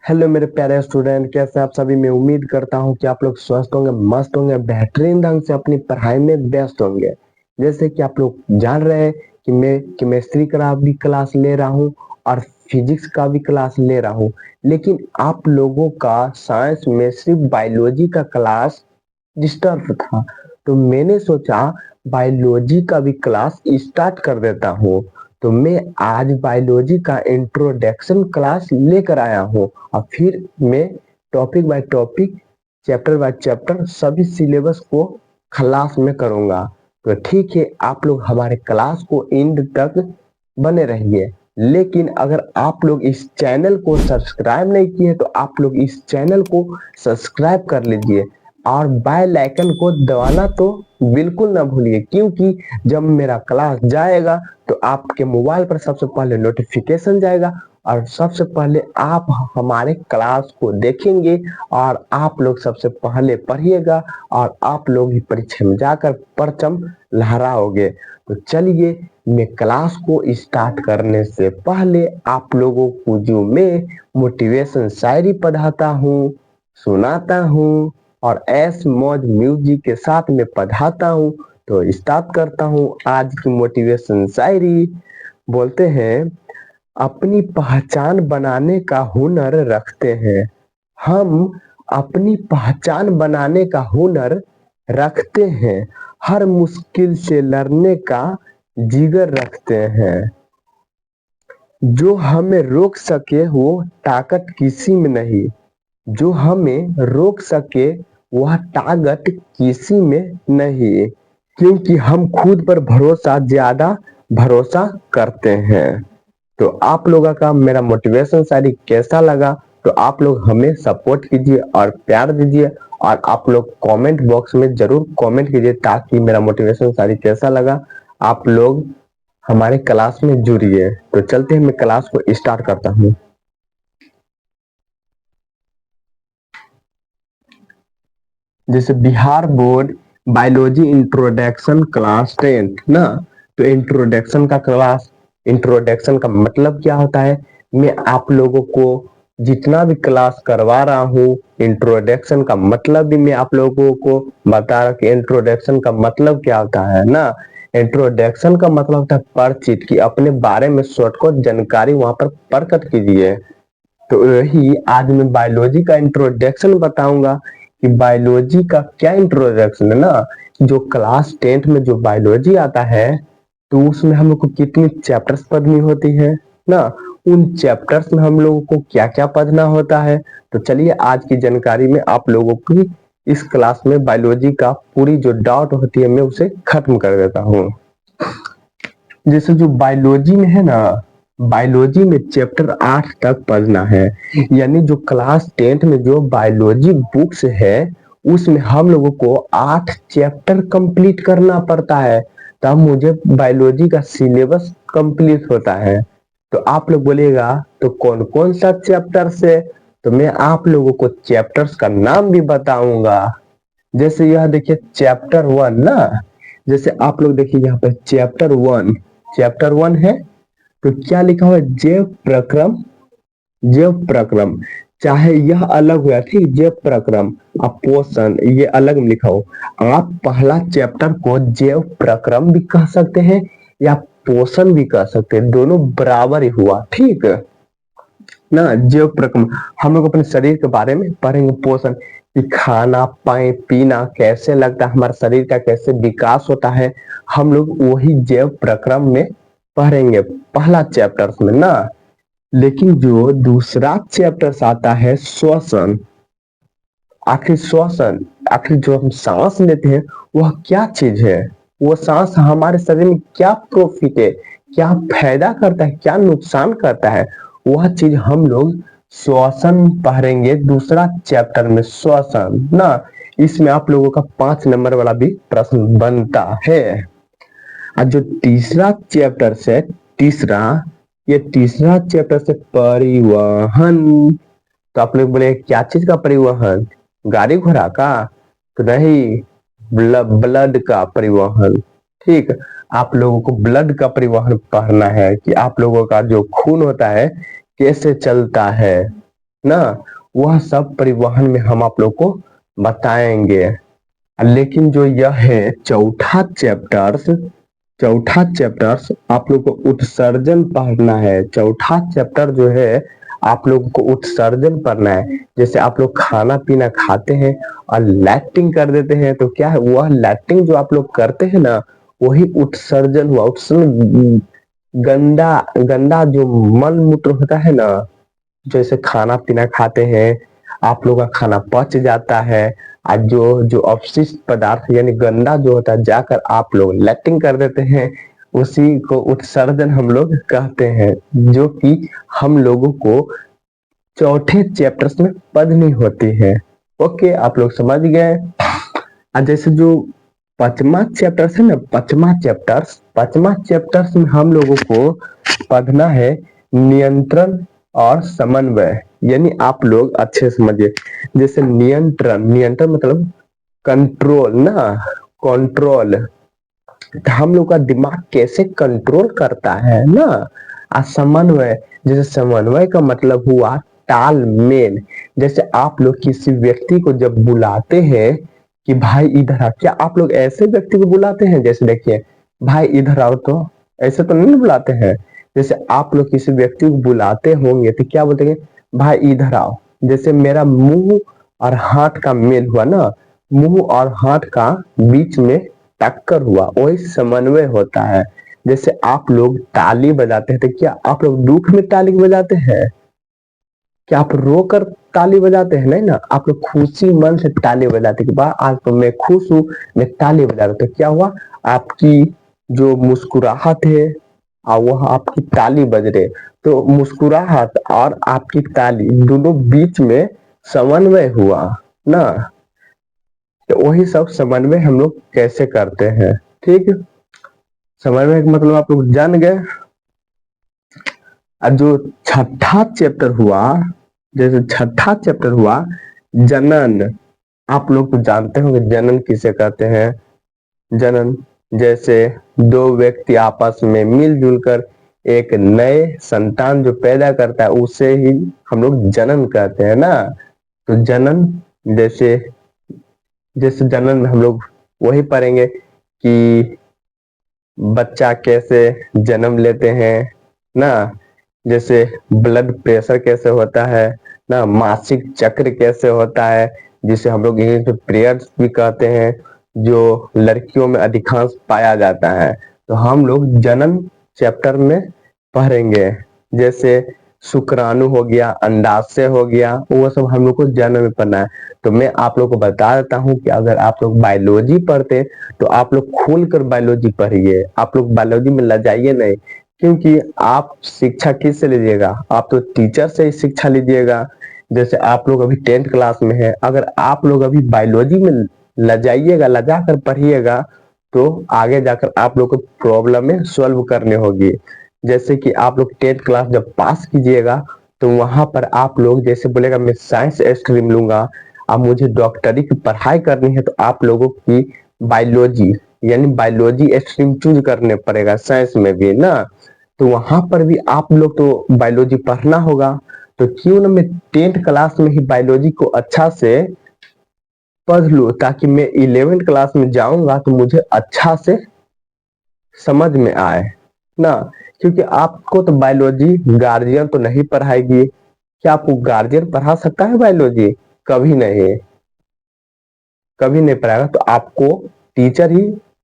Hello मेरे प्यारे student, कैसे आप सभी। मैं उम्मीद करता हूं कि आप लोग स्वस्थ होंगे, मस्त होंगे, बेहतरीन ढंग से अपनी पढ़ाई में व्यस्त होंगे। जैसे कि आप लोग जान रहे हैं कि मैं केमिस्ट्री का भी क्लास ले रहा हूं और फिजिक्स का भी क्लास ले रहा हूं। लेकिन आप लोगों का साइंस में सिर्फ बायोलॉजी का क्लास डिस्टर्ब था, तो मैंने सोचा बायोलॉजी का भी क्लास स्टार्ट कर देता हूँ। तो मैं आज बायोलॉजी का इंट्रोडक्शन क्लास लेकर आया हूँ और फिर मैं topic by topic, chapter by chapter सभी सिलेबस को खलास में करूंगा। तो ठीक है, आप लोग हमारे क्लास को एंड तक बने रहिए। लेकिन अगर आप लोग इस चैनल को सब्सक्राइब नहीं किए तो आप लोग इस चैनल को सब्सक्राइब कर लीजिए और बेल आइकन को दबाना तो बिल्कुल ना भूलिए, क्योंकि जब मेरा क्लास जाएगा तो आपके मोबाइल पर सबसे पहले नोटिफिकेशन जाएगा और सबसे पहले आप हमारे क्लास को देखेंगे और आप लोग सबसे पहले पढ़िएगा और आप लोग ही परीक्षा में जाकर परचम लहराओगे। तो चलिए, मैं क्लास को स्टार्ट करने से पहले आप लोगों को जो मैं मोटिवेशन शायरी पढ़ाता हूँ, सुनाता हूँ और ऐस मौज म्यूजिक के साथ में पढ़ाता हूँ, तो स्टार्ट करता हूँ आज की मोटिवेशन शायरी। बोलते हैं, अपनी पहचान बनाने का हुनर रखते हैं हम। अपनी पहचान बनाने का हुनर रखते हैं, हर मुश्किल से लड़ने का जिगर रखते हैं। जो हमें रोक सके वो ताकत किसी में नहीं, जो हमें रोक सके वह ताकत किसी में नहीं, क्योंकि हम खुद पर भरोसा ज्यादा भरोसा करते हैं। तो आप लोगों का मेरा मोटिवेशन शायरी कैसा लगा, तो आप लोग हमें सपोर्ट कीजिए और प्यार दीजिए और आप लोग कमेंट बॉक्स में जरूर कमेंट कीजिए ताकि मेरा मोटिवेशन शायरी कैसा लगा आप लोग हमारे क्लास में जुड़िए। तो चलते हैं, मैं क्लास को स्टार्ट करता हूँ। जैसे Bihar board biology introduction class 10 ना, तो इंट्रोडक्शन का क्लास, इंट्रोडक्शन का मतलब क्या होता है, मैं आप लोगों को जितना भी क्लास करवा रहा हूँ इंट्रोडक्शन का मतलब भी मैं आप लोगों को बता रहा कि इंट्रोडक्शन का मतलब क्या होता है ना। इंट्रोडक्शन का मतलब होता है परिचित, कि अपने बारे में शॉर्टकट जानकारी वहां पर प्रकट कीजिए। तो यही आज मैं बायोलॉजी का इंट्रोडक्शन बताऊंगा कि बायोलॉजी का क्या इंट्रोडक्शन है ना। जो क्लास 10th में जो बायोलॉजी आता है तो उसमें हम लोग को कितनी चैप्टर्स पढ़नी होती है ना, उन चैप्टर्स में हम लोगों को क्या क्या पढ़ना होता है। तो चलिए, आज की जानकारी में आप लोगों की इस क्लास में बायोलॉजी का पूरी जो डाउट होती है मैं उसे खत्म कर देता हूँ। जैसे जो बायोलॉजी में है ना, बायोलॉजी में चैप्टर 8 तक पढ़ना है, यानी जो क्लास 10th में जो बायोलॉजी बुक्स है उसमें हम लोगों को 8 चैप्टर कंप्लीट करना पड़ता है, तब मुझे बायोलॉजी का सिलेबस कंप्लीट होता है। तो आप लोग बोलिएगा तो कौन कौन सा चैप्टर से, तो मैं आप लोगों को चैप्टर्स का नाम भी बताऊंगा। जैसे यह देखिए चैप्टर 1 ना, जैसे आप लोग देखिए यहाँ पे चैप्टर 1 है, तो क्या लिखा हुआ है, जैव प्रक्रम। जैव प्रक्रम, चाहे यह अलग हुआ, ठीक, जैव प्रक्रम अब पोषण ये अलग में लिखा हो, आप पहला चैप्टर को जैव प्रक्रम भी कह सकते हैं या पोषण भी कह सकते हैं, दोनों बराबर ही हुआ, ठीक ना। जैव प्रक्रम हम लोग अपने शरीर के बारे में पढ़ेंगे, पोषण कि खाना पाए पीना कैसे लगता है, हमारे शरीर का कैसे विकास होता है, हम लोग वही जैव प्रक्रम में पढ़ेंगे पहला चैप्टर में ना। लेकिन जो दूसरा चैप्टर आता है श्वसन, आखिर श्वसन, आखिर जो हम सांस लेते हैं वह क्या चीज है, वो सांस हमारे शरीर में क्या प्रॉफिट है, क्या फायदा करता है, क्या नुकसान करता है, वह चीज हम लोग श्वसन पढ़ेंगे दूसरा चैप्टर में, श्वसन ना। इसमें आप लोगों का 5 नंबर वाला भी प्रश्न बनता है। और जो तीसरा चैप्टर से, तीसरा, ये तीसरा चैप्टर से परिवहन। तो आप लोग बोले क्या चीज का परिवहन, गाड़ी घोड़ा का, तो नहीं, ब्लड का परिवहन, ठीक। आप लोगों को ब्लड का परिवहन पढ़ना है कि आप लोगों का जो खून होता है कैसे चलता है, ना, वह सब परिवहन में हम आप लोग को बताएंगे। लेकिन जो यह है चौथा चैप्टर्स आप लोग को उत्सर्जन पढ़ना है। चौथा चैप्टर जो है आप लोगों को उत्सर्जन पढ़ना है। जैसे आप लोग खाना पीना खाते हैं और लैट्रिन कर देते हैं, तो क्या है, वह लैट्रिन जो आप लोग करते हैं ना, वही उत्सर्जन हुआ। उत्सर्जन गंदा गंदा जो मल मूत्र होता है ना, जैसे खाना पीना खाते हैं, आप लोग का खाना पच जाता है, और जो जो अपशिष्ट पदार्थ यानी गंदा जो होता है जाकर आप लोग लैट्रिन कर देते हैं, उसी को उत्सर्जन हम लोग कहते हैं, जो कि हम लोगों को चौथे चैप्टर्स में पढ़नी होती है। ओके, आप लोग समझ गए। और जैसे जो पांचवा चैप्टर्स है ना, पांचवा चैप्टर्स में हम लोगों को पढ़ना है नियंत्रण और समन्वय। यानी आप लोग अच्छे से समझिए। जैसे नियंत्रण नियंत्रण मतलब कंट्रोल ना, कंट्रोल, तो हम लोग का दिमाग कैसे कंट्रोल करता है ना। और समन्वय, जैसे समन्वय का मतलब हुआ तालमेल। जैसे आप लोग किसी व्यक्ति को जब बुलाते हैं कि भाई इधर आ, क्या आप लोग ऐसे व्यक्ति को बुलाते हैं? जैसे देखिए, भाई इधर आओ, तो ऐसे तो नहीं बुलाते हैं। जैसे आप लोग किसी व्यक्ति को बुलाते होंगे तो क्या बोलते हैं? भाई इधर आओ। जैसे मेरा मुंह और हाथ का मेल हुआ ना, मुंह और हाथ का बीच में टक्कर हुआ, वही समन्वय होता है। जैसे आप लोग ताली बजाते हैं, तो क्या आप लोग दुख में ताली बजाते हैं? क्या आप रोकर ताली बजाते हैं? नहीं ना, आप लोग खुशी मन से ताली बजाते हैं कि वाह आज तो मैं खुश हूँ, मैं ताली बजा रहा हूँ। तो क्या हुआ, आपकी जो मुस्कुराहट है और वह आपकी ताली बज रहे, तो मुस्कुराहट और आपकी ताली दोनों बीच में समन्वय हुआ ना। तो वही सब समन्वय हम लोग कैसे करते हैं। ठीक, समन्वय का मतलब आप लोग जान गए। और जो छठा चैप्टर हुआ, जैसे छठा चैप्टर हुआ जनन, आप लोग तो जानते होंगे जनन किसे कहते हैं। जनन, जैसे दो व्यक्ति आपस में मिलजुल कर एक नए संतान जो पैदा करता है, उसे ही हम लोग जनन कहते हैं ना। तो जनन, जैसे जैसे जनन में हम लोग वही पढ़ेंगे कि बच्चा कैसे जन्म लेते हैं ना, जैसे ब्लड प्रेशर कैसे होता है ना, मासिक चक्र कैसे होता है, जिसे हम लोग इंग्लिश में पीरियड्स भी कहते हैं, जो लड़कियों में अधिकांश पाया जाता है। तो हम लोग जनन चैप्टर में पढ़ेंगे। जैसे शुक्राणु हो गया, अंडाशय हो गया, वो सब हम लोग को जन्म में पढ़ना है। तो मैं आप लोग को बता देता हूँ कि अगर आप लोग बायोलॉजी पढ़ते तो आप लोग खोल कर बायोलॉजी पढ़िए। आप लोग बायोलॉजी में लजाइए नहीं, क्योंकि आप शिक्षा किस से लीजिएगा? आप तो टीचर से ही शिक्षा लीजिएगा। जैसे आप लोग अभी 10th क्लास में है, अगर आप लोग अभी बायोलॉजी में लजाइएगा, लजा कर पढ़िएगा, तो आगे जाकर आप लोग को प्रॉब्लम में सॉल्व करने होगी। जैसे कि आप लोग 10th क्लास जब पास कीजिएगा, तो वहां पर आप लोग जैसे बोलेगा मैं साइंस स्ट्रीम लूंगा, अब मुझे डॉक्टरी की पढ़ाई करनी है, तो आप लोगों की बायोलॉजी यानी बायोलॉजी स्ट्रीम चूज करने पड़ेगा, साइंस में भी ना। तो वहां पर भी आप लोग तो बायोलॉजी पढ़ना होगा। तो क्यों ना मैं 10th क्लास में ही बायोलॉजी को अच्छा से पढ़ लूं, ताकि मैं 11th क्लास में जाऊंगा तो मुझे अच्छा से समझ में आए ना। क्योंकि आपको तो बायोलॉजी गार्जियन तो नहीं पढ़ाएगी। क्या आपको गार्जियन पढ़ा सकता है बायोलॉजी? कभी नहीं, कभी नहीं पढ़ाएगा। तो आपको टीचर ही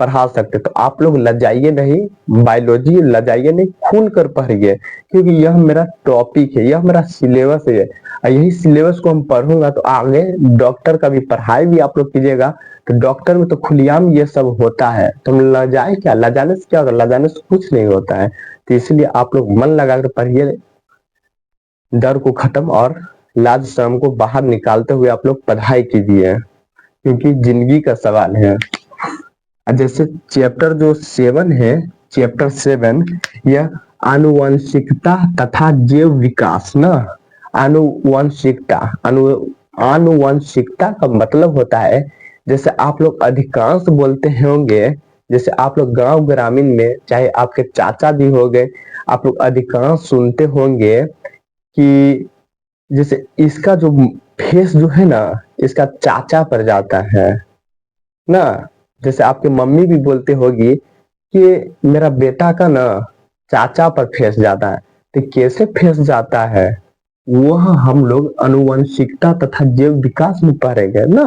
पढ़ा सकते। तो आप लोग लजाइए नहीं, बायोलॉजी लजाइए नहीं, खुल कर पढ़िए, क्योंकि यह मेरा टॉपिक है, यह मेरा सिलेबस है। और यही सिलेबस को हम पढ़ूंगा तो आगे डॉक्टर का भी पढ़ाई भी आप लोग कीजिएगा, तो डॉक्टर में तो खुलेआम ये सब होता है। तो हम लजाए क्या? लजाने से क्या होता है? लजाने से कुछ नहीं होता है। तो इसलिए आप लोग मन लगाकर पढ़िए, डर को खत्म और लाज शर्म को बाहर निकालते हुए आप लोग पढ़ाई कीजिए, क्योंकि जिंदगी का सवाल है। जैसे चैप्टर जो 7 है, चैप्टर 7, यह आनुवंशिकता तथा जैव विकास ना। आनुवंशिकता, आनुवंशिकता का मतलब होता है, जैसे आप लोग अधिकांश बोलते होंगे, जैसे आप लोग गांव ग्रामीण में, चाहे आपके चाचा जी हो गए, आप लोग अधिकांश सुनते होंगे कि जैसे इसका जो फेस जो है ना, इसका चाचा पर जाता है ना। जैसे आपकी मम्मी भी बोलते होगी कि मेरा बेटा का ना चाचा पर फेस जाता है, तो कैसे फेस जाता है वह हम लोग आनुवंशिकता तथा जैव विकास में पढ़ेंगे ना।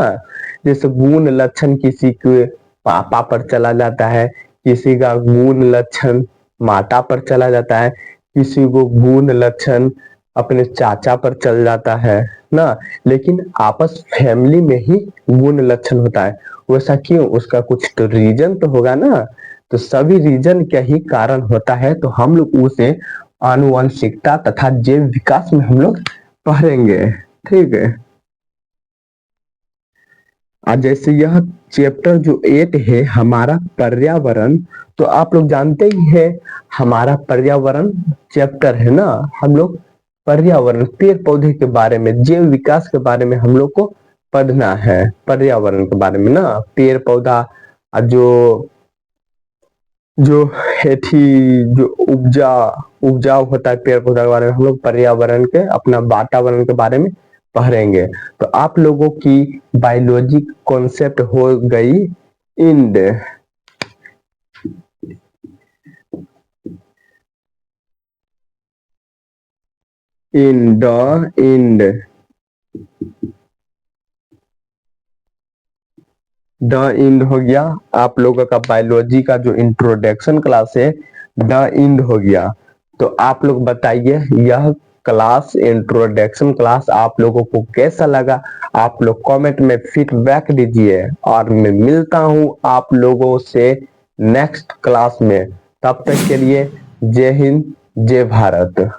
जैसे गुण लक्षण किसी के पापा पर चला जाता है, किसी का गुण लक्षण माता पर चला जाता है, किसी को गुण लक्षण अपने चाचा पर चल जाता है ना। लेकिन आपस फैमिली में ही गुण लक्षण होता है। वैसा क्यों? उसका कुछ तो रीजन तो होगा ना। तो सभी रीजन का ही कारण होता है, तो हम लोग उसे आनुवंशिकता तथा जैव विकास में हम लोग पढ़ेंगे। ठीक है। और जैसे यह चैप्टर जो 8 है हमारा पर्यावरण, तो आप लोग जानते ही है हमारा पर्यावरण चैप्टर है ना। हम लोग पर्यावरण पेड़ पौधे के बारे में, जैव विकास के बारे में हम लोग को पढ़ना है। पर्यावरण के बारे में ना, पेड़ पौधा जो जो है थी जो उपजाऊ होता है पेड़ पौधा के बारे में, हम लोग पर्यावरण के अपना वातावरण के बारे में पढ़ेंगे। तो आप लोगों की बायोलॉजी कॉन्सेप्ट हो गई end. In the end, the end हो गया आप लोगों का बायोलॉजी का जो इंट्रोडक्शन क्लास है, द इंड हो गया। तो आप लोग बताइए यह क्लास इंट्रोडक्शन क्लास आप लोगों को कैसा लगा? आप लोग कमेंट में फीडबैक दीजिए और मैं मिलता हूं आप लोगों से नेक्स्ट क्लास में। तब तक के लिए जय हिंद, जय भारत।